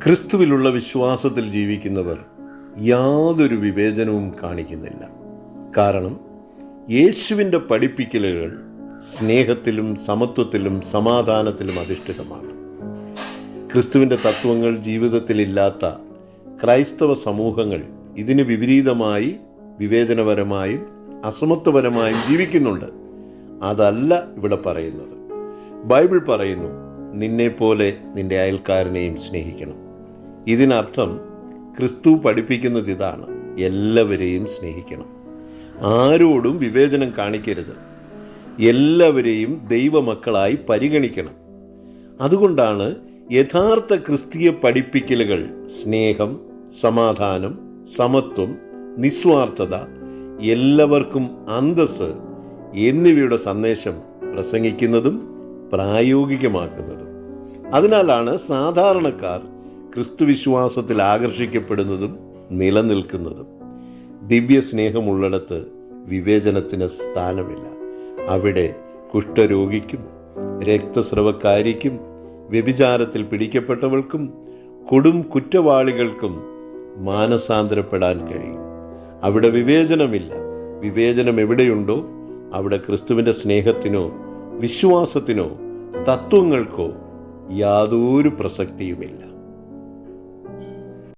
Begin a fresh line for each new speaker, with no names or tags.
ക്രിസ്തുവിലുള്ള വിശ്വാസത്തിൽ ജീവിക്കുന്നവർ യാതൊരു വിവേചനവും കാണിക്കുന്നില്ല. കാരണം യേശുവിൻ്റെ പഠിപ്പിക്കലുകൾ സ്നേഹത്തിലും സമത്വത്തിലും സമാധാനത്തിലും അധിഷ്ഠിതമാണ്. ക്രിസ്തുവിൻ്റെ തത്വങ്ങൾ ജീവിതത്തിലില്ലാത്ത ക്രൈസ്തവ സമൂഹങ്ങൾ ഇതിന് വിപരീതമായി വിവേചനപരമായും അസമത്വപരമായും ജീവിക്കുന്നുണ്ട്. അതല്ല ഇവിടെ പറയുന്നത്. ബൈബിൾ പറയുന്നു, നിന്നെപ്പോലെ നിന്റെ അയൽക്കാരനെയും സ്നേഹിക്കണം. ഇതിനർത്ഥം ക്രിസ്തു പഠിപ്പിക്കുന്നത് ഇതാണ്: എല്ലാവരെയും സ്നേഹിക്കണം, ആരോടും വിവേചനം കാണിക്കരുത്, എല്ലാവരെയും ദൈവമക്കളായി പരിഗണിക്കണം. അതുകൊണ്ടാണ് യഥാർത്ഥ ക്രിസ്തീയ പഠിപ്പിക്കലുകൾ സ്നേഹം, സമാധാനം, സമത്വം, നിസ്വാർത്ഥത, എല്ലാവർക്കും അന്തസ്സ് എന്നിവയുടെ സന്ദേശം പ്രസംഗിക്കുന്നതും പ്രായോഗികമാക്കുന്നതും. അതിനാലാണ് സാധാരണക്കാർ ക്രിസ്തുവിശ്വാസത്തിൽ ആകർഷിക്കപ്പെടുന്നതും നിലനിൽക്കുന്നതും. ദിവ്യ സ്നേഹമുള്ളിടത്ത് വിവേചനത്തിന് സ്ഥാനമില്ല. അവിടെ കുഷ്ഠരോഗിക്കും, രക്തസ്രവക്കാരിക്കും, വ്യഭിചാരത്തിൽ പിടിക്കപ്പെട്ടവൾക്കും, കൊടും കുറ്റവാളികൾക്കും മാനസാന്തരപ്പെടാൻ കഴിയും. അവിടെ വിവേചനമില്ല. വിവേചനം എവിടെയുണ്ടോ അവിടെ ക്രിസ്തുവിൻ്റെ സ്നേഹത്തിനോ വിശ്വാസത്തിനോ തത്വങ്ങൾക്കോ യാതൊരു പ്രസക്തിയുമില്ല.